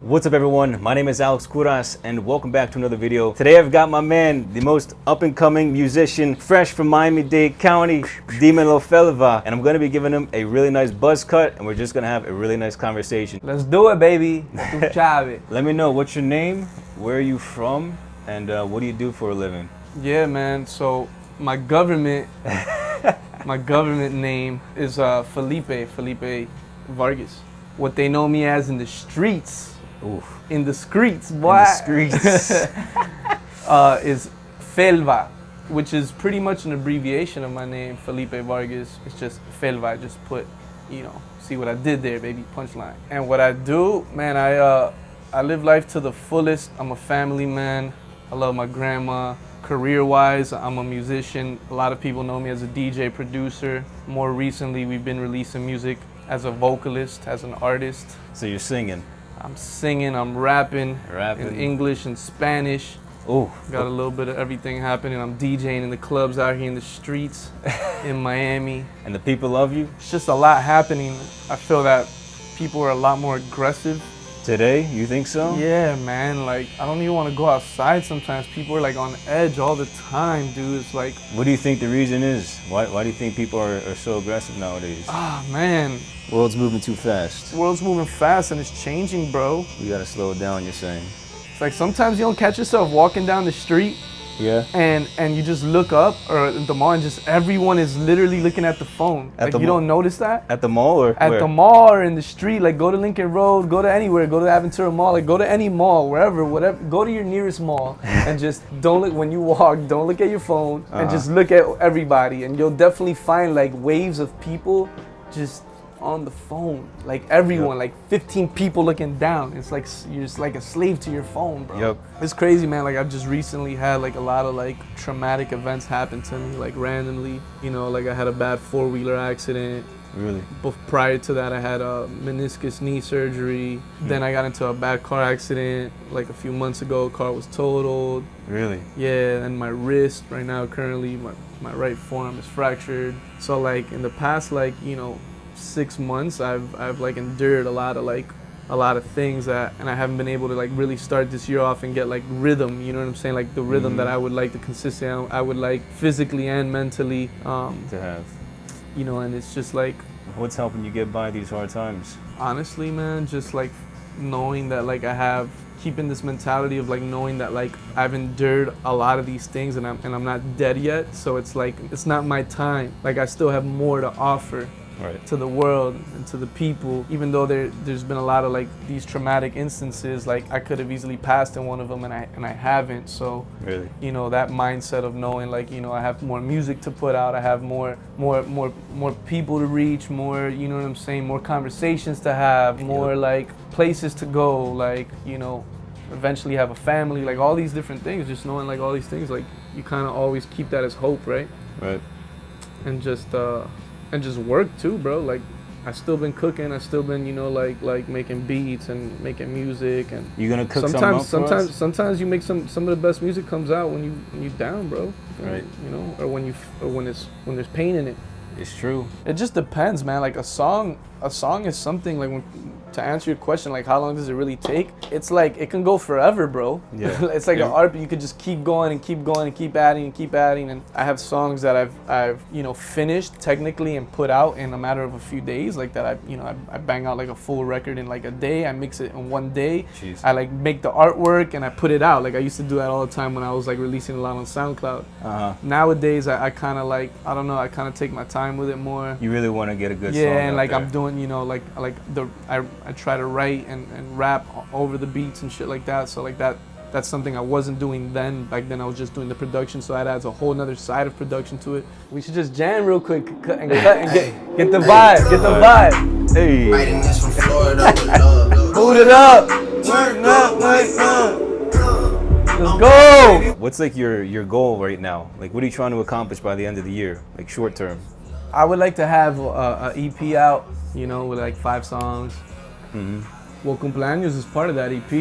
What's up everyone, my name is Alex Kouras and welcome back to another video. Today I've got my man, the most up-and-coming musician, fresh from Miami-Dade County, Dimelo Felva, and I'm going to be giving him a really nice buzz cut and we're just going to have a really nice conversation. Let's do it, baby. Let me know, what's your name, where are you from, and what do you do for a living? Yeah, man, so my government name is Felipe Vargas. What they know me as in the streets. Oof. In the streets, boy. In the streets. Is Felva, which is pretty much an abbreviation of my name, Felipe Vargas. It's just Felva. I just put, see what I did there, baby, punchline. And what I do, man, I live life to the fullest. I'm a family man. I love my grandma. Career-wise, I'm a musician. A lot of people know me as a DJ, producer. More recently, we've been releasing music as a vocalist, as an artist. So you're singing? I'm singing, I'm rapping in English and Spanish. Oh, got a little bit of everything happening. I'm DJing in the clubs out here in the streets in Miami. And the people love you? It's just a lot happening. I feel that people are a lot more aggressive. Today, you think so? Yeah, man, like I don't even want to go outside sometimes. People are like on edge all the time, dude. It's like... What do you think the reason is? Why do you think people are so aggressive nowadays? Ah, man. World's moving too fast. World's moving fast and it's changing, bro. We gotta slow it down, you're saying. It's like sometimes you don't catch yourself walking down the street. Yeah. And you just look up or at the mall and just everyone is literally looking at the phone. Like you don't notice that? At the mall or at where? The mall or in the street, like go to Lincoln Road, go to anywhere, go to Aventura Mall, like go to any mall, wherever, whatever, go to your nearest mall and just don't look, when you walk, don't look at your phone and just look at everybody and you'll definitely find like waves of people just on the phone, like everyone, like 15 people looking down. It's like you're just like a slave to your phone, bro. Yep. It's crazy, man. Like I've just recently had like a lot of like traumatic events happen to me, like randomly. Like I had a bad 4-wheeler accident. Really? Prior to that, I had a meniscus knee surgery. Then I got into a bad car accident like a few months ago. Car was totaled. Really? Yeah, and my wrist right now, currently, my right forearm is fractured. So like in the past, like 6 months, I've like endured a lot of things and I haven't been able to like really start this year off and get like rhythm, you know what I'm saying, like the rhythm that I would like, the consistency I would like physically and mentally to have, and it's just like, what's helping you get by these hard times? Honestly, man, just like knowing that like keeping this mentality of like knowing that like I've endured a lot of these things and I'm not dead yet, so it's like it's not my time, like I still have more to offer. Right. To the world and to the people, even though there's been a lot of like these traumatic instances, like I could have easily passed in one of them and I haven't. So really, that mindset of knowing like I have more music to put out, I have more people to reach, more, you know what I'm saying, more conversations to have, more like places to go, like eventually have a family, like all these different things. Just knowing like all these things, like you kind of always keep that as hope, right? Right. And just work too, bro. Like I still been cooking. I still been, like making beats and making music. And you gonna cook sometimes you make some of the best music comes out when you down, bro. Right. Or when there's pain in it. It's true. It just depends, man. Like a song is something like to answer your question, like how long does it really take? It's like it can go forever, bro. Yeah. It's like an art, but you could just keep going and keep going and keep adding and keep adding. And I have songs that I've finished technically and put out in a matter of a few days, like that I bang out like a full record in like a day. I mix it in one day. Jeez. I like make the artwork and I put it out. Like I used to do that all the time when I was like releasing a lot on SoundCloud. Nowadays I kind of like, I don't know, I kind of take my time with it more. You really want to get a good song. Yeah, and like I'm doing, I try to write and rap over the beats and shit like that. So like that's something I wasn't doing then. Back then I was just doing the production, so that adds a whole nother side of production to it. We should just jam real quick and cut and get the vibe. Get the vibe. Hey. Writing this from Florida with love. Boot it up. Turn up, let's go. What's like your goal right now? Like what are you trying to accomplish by the end of the year? Like short term? I would like to have a EP out, with like 5 songs. Well, Cumpleaños is part of that EP.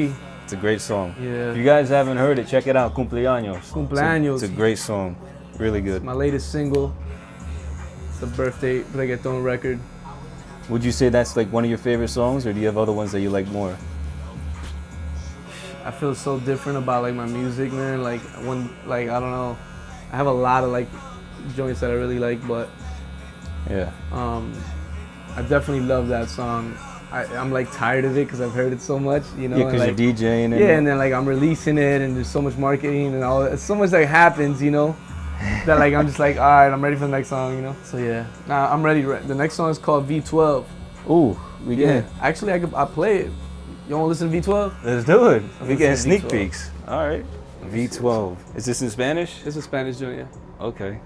It's a great song. Yeah. If you guys haven't heard it, check it out, Cumpleaños. Cumpleaños. It's a great song. Really good. It's my latest single. It's a birthday reggaeton record. Would you say that's like one of your favorite songs, or do you have other ones that you like more? I feel so different about like my music, man. Like when, like I don't know, I have a lot of like joints that I really like, but Yeah. I definitely love that song. I'm like tired of it because I've heard it so much, you know. Yeah, because like, you're DJing it. yeah, and then like I'm releasing it, and there's so much marketing and all. It's so much that happens, you know, that like I'm just like, all right, I'm ready for the next song, you know. So yeah, nah, I'm ready. The next song is called V12. Ooh, we Yeah, get. actually I play it. You want to listen to V12? Let's do it. We getting listen to sneak V12. peeks. All right. V12. Is this in Spanish? It's a Spanish joint, yeah. Okay.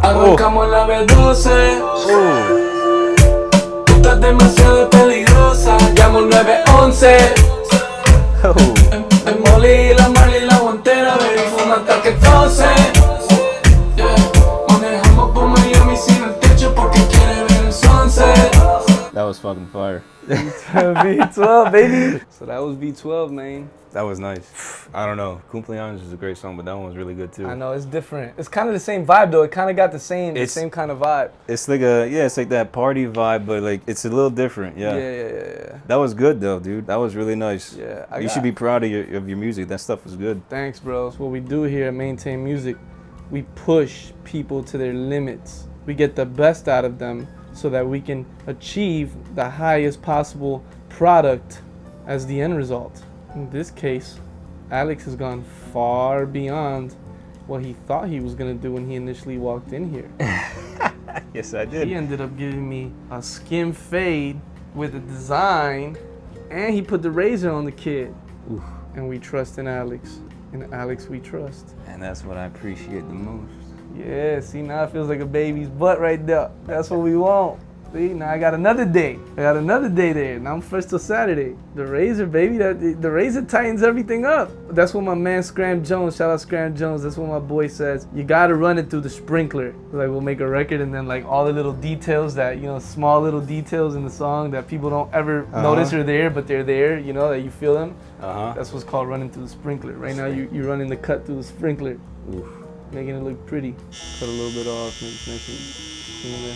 Arrancamos la B12. Oh. Tú estás demasiado peligrosa. Llamo 911. Oh. El Molly, la Marley, la guantera. Baby, fuma hasta que tose. Yeah. Manejamos por Miami sin el techo porque quiere ver el sunset. That was fucking fire. V12, baby. So that was V12, man. That was nice. I don't know. Cumpleaños is a great song, but that one was really good too. I know, it's different. It's kind of the same vibe though. It kind of got the same kind of vibe. It's like it's like that party vibe, but like it's a little different. Yeah. Yeah. That was good though, dude. That was really nice. Yeah. You should be proud of your music. That stuff was good. Thanks, bro. It's what we do here at Maintain Music. We push people to their limits. We get the best out of them so that we can achieve the highest possible product as the end result. In this case, Alex has gone far beyond what he thought he was gonna do when he initially walked in here. Yes, I did. He ended up giving me a skim fade with a design, and he put the razor on the kid. Oof. And we trust in Alex. In Alex we trust. And that's what I appreciate the most. Yeah, see, now it feels like a baby's butt right there. That's what we want. See, now I got another day. There. Now I'm fresh till Saturday. The razor, baby, the razor tightens everything up. That's what my man Scram Jones, shout out Scram Jones, that's what my boy says. You gotta run it through the sprinkler. Like we'll make a record and then like all the little details that, you know, small little details in the song that people don't ever notice are there, but they're there, you know, that you feel them. That's what's called running through the sprinkler. Right now you're running the cut through the sprinkler. Oof. Making it look pretty. Cut a little bit off, make it nice and clean there.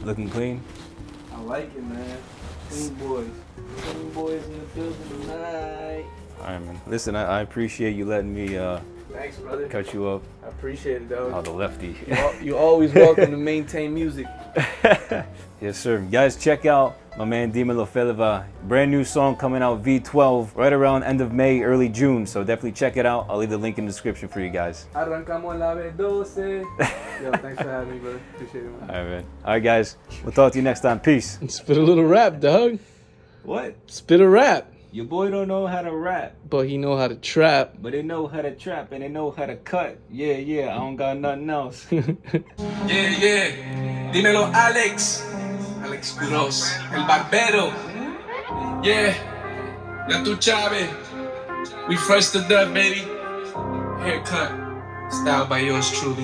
Looking clean. I like it, man. Clean boys. Clean boys in the building tonight. All right, man. Listen, I appreciate you letting me Thanks, brother. cut you up. I appreciate it, dog. Oh, the lefty. You always welcome to Maintain Music. Yes, sir. Guys, check out my man Dimelo Felva. Brand new song coming out, V12, right around end of May, early June. So definitely check it out. I'll leave the link in the description for you guys. Arrancamos la B12. Yo, thanks for having me, brother. Appreciate it, man. All right, man. All right, guys. We'll talk to you next time. Peace. Spit a little rap, dog. What? Spit a rap. Your boy don't know how to rap, But he know how to trap. but they know how to trap and they know how to cut. Yeah, I don't got nothing else. Yeah. Dímelo, Alex. Alex Kouras, el barbero. Yeah. Ya tu chave. We fresh to death, baby. Haircut. Styled by yours truly.